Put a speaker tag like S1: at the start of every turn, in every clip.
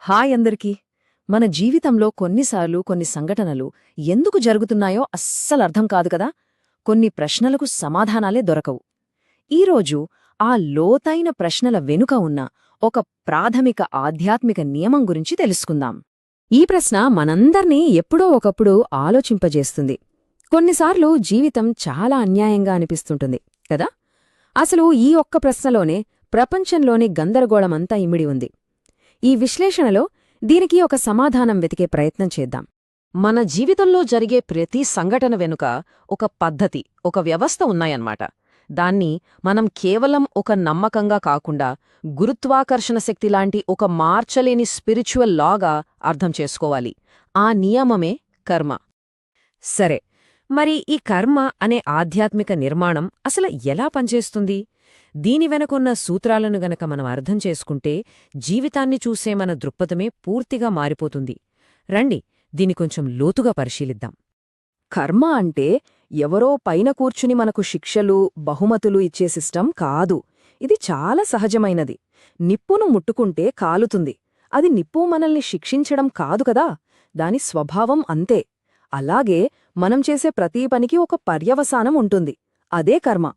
S1: Hi అందరికీ. మన జీవితంలో కొన్నిసార్లు కొన్ని సంఘటనలు ఎందుకు జరుగుతున్నాయో అస్సలర్థం కాదు కదా. కొన్ని ప్రశ్నలకు సమాధానాలే దొరకవు. ఈరోజు ఆ లోతైన ప్రశ్నల వెనుక ఉన్న ఒక ప్రాథమిక ఆధ్యాత్మిక నియమం గురించి తెలుసుకుందాం. ఈ ప్రశ్న మనందర్నీ ఎప్పుడో ఒకప్పుడు ఆలోచింపజేస్తుంది. కొన్నిసార్లు జీవితం చాలా అన్యాయంగా అనిపిస్తుంటుంది కదా. అసలు ఈ ఒక్క ప్రశ్నలోనే ప్రపంచంలోని గందరగోళమంతా ఇమిడి ఉంది. ఈ విశ్లేషణలో దీనికి ఒక సమాధానం వెతికే ప్రయత్నం చేద్దాం.
S2: మన జీవితంలో జరిగే ప్రతి సంఘటన వెనుక ఒక పద్ధతి, ఒక వ్యవస్థ ఉన్నాయన్నమాట. దాన్ని మనం కేవలం ఒక నమ్మకంగా కాకుండా గురుత్వాకర్షణ శక్తిలాంటి ఒక మార్చలేని స్పిరిచువల్ లాగా అర్థం చేసుకోవాలి. ఆ నియమమే కర్మ. సరే, మరి ఈ కర్మ అనే ఆధ్యాత్మిక నిర్మాణం అసలు ఎలా పనిచేస్తుంది? దీని వెనకున్న సూత్రాలను గనక మనం అర్థం చేసుకుంటే జీవితాన్ని చూసే మన దృక్పథమే పూర్తిగా మారిపోతుంది. రండి, దీని కొంచెం లోతుగా పరిశీలిద్దాం.
S1: కర్మ అంటే ఎవరో పైన కూర్చుని మనకు శిక్షలు, బహుమతులు ఇచ్చే సిస్టం కాదు. ఇది చాలా సహజమైనది. నిప్పును ముట్టుకుంటే కాలుతుంది. అది నిప్పు మనల్ని శిక్షించడం కాదు కదా. దాని స్వభావం అంతే. అలాగే మనం చేసే ప్రతీ పనికి ఒక పర్యవసానం ఉంటుంది. అదే కర్మ.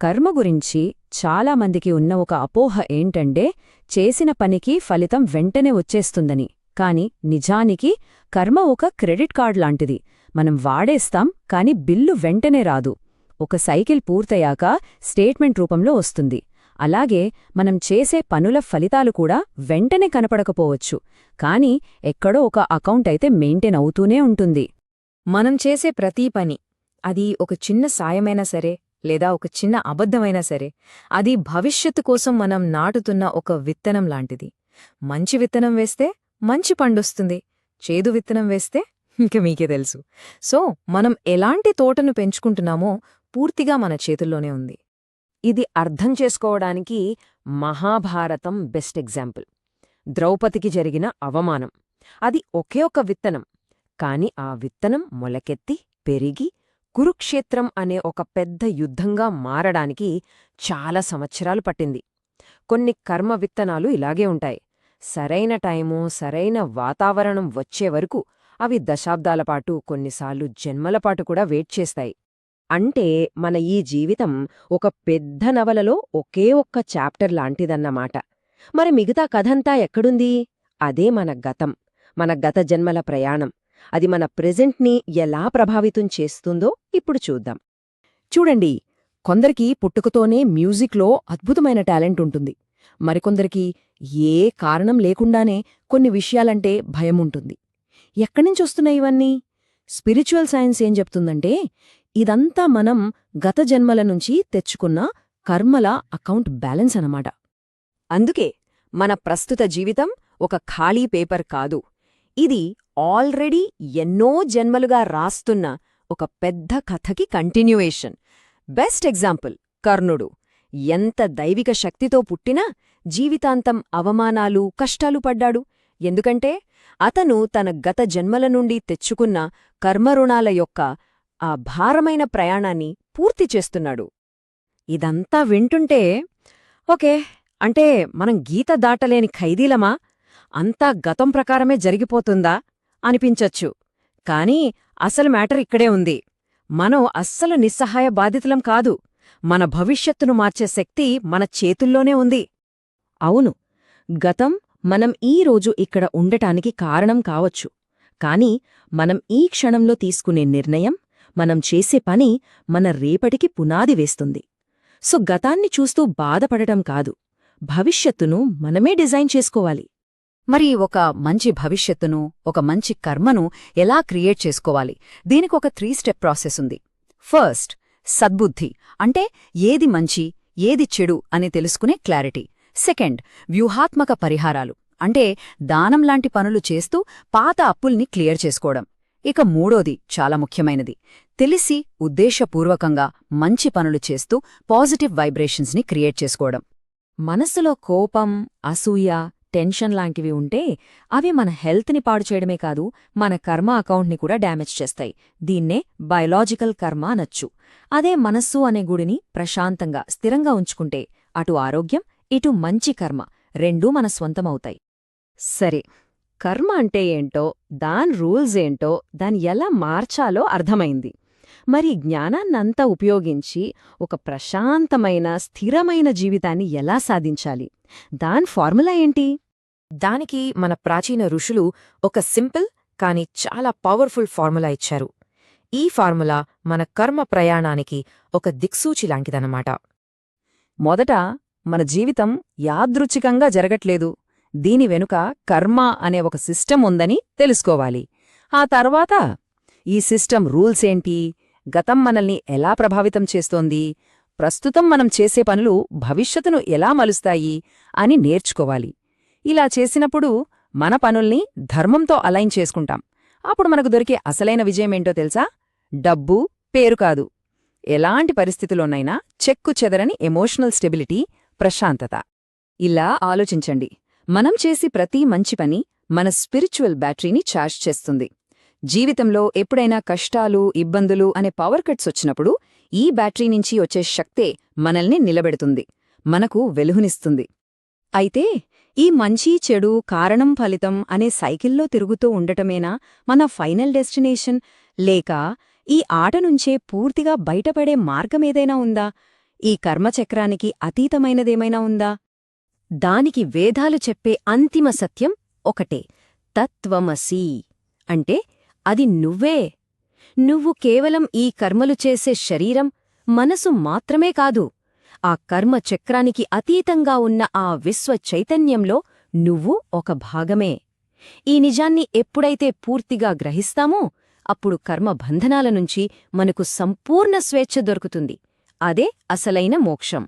S2: కర్మ గురించి చాలామందికి ఉన్న ఒక అపోహ ఏంటంటే చేసిన పనికి ఫలితం వెంటనే వచ్చేస్తుందని. కాని నిజానికి కర్మ ఒక క్రెడిట్ కార్డ్ లాంటిది. మనం వాడేస్తాం, కాని బిల్లు వెంటనే రాదు. ఒక సైకిల్ పూర్తయ్యాక స్టేట్మెంట్ రూపంలో వస్తుంది. అలాగే మనం చేసే పనుల ఫలితాలు కూడా వెంటనే కనపడకపోవచ్చు, కాని ఎక్కడో ఒక అకౌంట్ అయితే మెయింటైన్ అవుతూనే ఉంటుంది.
S1: మనం చేసే ప్రతీ పని, అది ఒక చిన్న సాయమైనా సరే లేదా ఒక చిన్న అబద్ధమైనా సరే, అది భవిష్యత్తు కోసం మనం నాటుతున్న ఒక విత్తనం లాంటిది. మంచి విత్తనం వేస్తే మంచి పండొస్తుంది, చేదు విత్తనం వేస్తే ఇంక మీకే తెలుసు. సో మనం ఎలాంటి తోటను పెంచుకుంటున్నామో పూర్తిగా మన చేతుల్లోనే ఉంది.
S2: ఇది అర్థం చేసుకోవడానికి మహాభారతం బెస్ట్ ఎగ్జాంపుల్. ద్రౌపదికి జరిగిన అవమానం, అది ఒకే ఒక విత్తనం. కాని ఆ విత్తనం మొలకెత్తి పెరిగి కురుక్షేత్రం అనే ఒక పెద్ద యుద్ధంగా మారడానికి చాలా సంవత్సరాలు పట్టింది. కొన్ని కర్మ విత్తనాలు ఇలాగే ఉంటాయి. సరైన టైము, సరైన వాతావరణం వచ్చే వరకు అవి దశాబ్దాలపాటు, కొన్నిసార్లు జన్మలపాటు కూడా వెయిట్ చేస్తాయి. అంటే మన ఈ జీవితం ఒక పెద్ద నవలలో ఒకే ఒక్క చాప్టర్ లాంటిదన్నమాట. మరి మిగతా కథంతా ఎక్కడుంది? అదే మన గతం, మన గత జన్మల ప్రయాణం. అది మన ప్రెజెంట్ని ఎలా ప్రభావితం చేస్తుందో ఇప్పుడు చూద్దాం.
S1: చూడండి, కొందరికి పుట్టుకతోనే మ్యూజిక్లో అద్భుతమైన టాలెంట్ ఉంటుంది. మరికొందరికి ఏ కారణం లేకుండానే కొన్ని విషయాలంటే భయముంటుంది. ఎక్కడ్నించొస్తున్నాయి ఇవన్నీ? స్పిరిచువల్ సైన్స్ ఏం చెప్తుందంటే ఇదంతా మనం గత జన్మల నుంచి తెచ్చుకున్న కర్మల అకౌంట్ బ్యాలెన్స్ అనమాట.
S2: అందుకే మన ప్రస్తుత జీవితం ఒక ఖాళీ పేపర్ కాదు. ఇది ఆల్రెడీ ఎన్నో జన్మలుగా రాస్తున్న ఒక పెద్ద కథకి కంటిన్యూయేషన్. బెస్ట్ ఎగ్జాంపుల్ కర్ణుడు. ఎంత దైవిక శక్తితో పుట్టినా జీవితాంతం అవమానాలు, కష్టాలు పడ్డాడు. ఎందుకంటే అతను తన గత జన్మల నుండి తెచ్చుకున్న కర్మరుణాల యొక్క ఆ భారమైన ప్రయాణాన్ని పూర్తి చేస్తున్నాడు. ఇదంతా వింటుంటే ఓకే, అంటే మనం గీత దాటలేని ఖైదీలమా? అంతా గతం ప్రకారమే జరిగిపోతుందా అనిపించచ్చు. కానీ అసలు మ్యాటర్ ఇక్కడే ఉంది. మనం అస్సలు నిస్సహాయ బాధితులం కాదు. మన భవిష్యత్తును మార్చే శక్తి మన చేతుల్లోనే ఉంది.
S1: అవును, గతం మనం ఈ రోజు ఇక్కడ ఉండటానికి కారణం కావచ్చు. కాని మనం ఈ క్షణంలో తీసుకునే నిర్ణయం, మనం చేసే పని మన రేపటికి పునాది వేస్తుంది. సో గతాన్ని చూస్తూ బాధపడటం కాదు, భవిష్యత్తును మనమే డిజైన్ చేసుకోవాలి.
S2: మరి ఒక మంచి భవిష్యత్తును, ఒక మంచి కర్మను ఎలా క్రియేట్ చేసుకోవాలి? దీనికొక 3 స్టెప్ ప్రాసెస్ ఉంది. ఫస్ట్, సద్బుద్ధి, అంటే ఏది మంచి, ఏది చెడు అని తెలుసుకునే క్లారిటీ. సెకండ్, వ్యూహాత్మక పరిహారాలు, అంటే దానంలాంటి పనులు చేస్తూ పాత అప్పుల్ని క్లియర్ చేసుకోవడం. ఇక మూడోది చాలా ముఖ్యమైనది, తెలిసి ఉద్దేశపూర్వకంగా మంచి పనులు చేస్తూ పాజిటివ్ వైబ్రేషన్స్ని క్రియేట్ చేసుకోవడం.
S1: మనస్సులో కోపం, అసూయ, టెన్షన్ లాంటివి ఉంటే అవి మన హెల్త్ని పాడు చేయడమే కాదు, మన కర్మ అకౌంట్ని కూడా డ్యామేజ్ చేస్తాయి. దీన్నే బయలాజికల్ కర్మ అనొచ్చు. అదే మనస్సు అనే గుడిని ప్రశాంతంగా, స్థిరంగా ఉంచుకుంటే అటు ఆరోగ్యం, ఇటు మంచి కర్మ రెండూ మన స్వంతమవుతాయి.
S2: సరే,
S1: కర్మ అంటే ఏంటో, దాని రూల్స్ ఏంటో, దాన్ని ఎలా మార్చాలో అర్థమైంది. మరి జ్ఞానాన్నంతా ఉపయోగించి ఒక ప్రశాంతమైన, స్థిరమైన జీవితాన్ని ఎలా సాధించాలి? దాని ఫార్ములా ఏంటి?
S3: దానికి మన ప్రాచీన ఋషులు ఒక సింపుల్ కాని చాలా పవర్ఫుల్ ఫార్ములా ఇచ్చారు. ఈ ఫార్ములా మన కర్మ ప్రయాణానికి ఒక దిక్సూచి లాంటిదన్నమాట.
S2: మొదట మన జీవితం యాదృచ్ఛికంగా జరగట్లేదు, దీని వెనుక కర్మ అనే ఒక సిస్టమ్ ఉందని తెలుసుకోవాలి. ఆ తర్వాత ఈ సిస్టమ్ రూల్స్ ఏంటి, గతం మనల్ని ఎలా ప్రభావితం చేస్తోంది, ప్రస్తుతం మనం చేసే పనులు భవిష్యత్తును ఎలా మలుస్తాయి అని నేర్చుకోవాలి. ఇలా చేసినప్పుడు మన పనుల్ని ధర్మంతో అలైన్ చేసుకుంటాం. అప్పుడు మనకు దొరికే అసలైన విజయమేంటో తెలుసా? డబ్బు, పేరు కాదు, ఎలాంటి పరిస్థితుల్లోనైనా చెక్కు చెదరని ఎమోషనల్ స్టెబిలిటీ, ప్రశాంతత. ఇలా ఆలోచించండి, మనం చేసి ప్రతి మంచి పని మన స్పిరిచువల్ బ్యాటరీని ఛార్జ్ చేస్తుంది. జీవితంలో ఎప్పుడైనా కష్టాలు, ఇబ్బందులు అనే పవర్ కట్స్ వచ్చినప్పుడు ఈ బ్యాటరీ నుంచి వచ్చే శక్తే మనల్ని నిలబెడుతుంది, మనకు వెలుగునిస్తుంది. అయితే ఈ మంచి చెడు కారణం ఫలితం అనే సైకిల్లో తిరుగుతూ ఉండటమేనా మన ఫైనల్ డెస్టినేషన్, లేక ఈ ఆట నుంచే పూర్తిగా బయటపడే మార్గమేదైనా ఉందా? ఈ కర్మచక్రానికి అతీతమైనదేమైనా ఉందా? దానికి వేదాలు చెప్పే అంతిమ సత్యం ఒకటే: తత్వమసి. అంటే అది నువ్వే. నువ్వు కేవలం ఈ కర్మలు చేసే శరీరం, మనసు మాత్రమే కాదు, ఆ కర్మ చక్రానికి అతీతంగా ఉన్న ఆ విశ్వ చైతన్యంలో నువ్వు ఒక భాగమే. ఈ నిజాన్ని ఎప్పుడైతే పూర్తిగా గ్రహిస్తామో అప్పుడు కర్మ బంధనాల నుంచి మనకు సంపూర్ణ స్వేచ్ఛ దొరుకుతుంది. అదే అసలైన మోక్షం.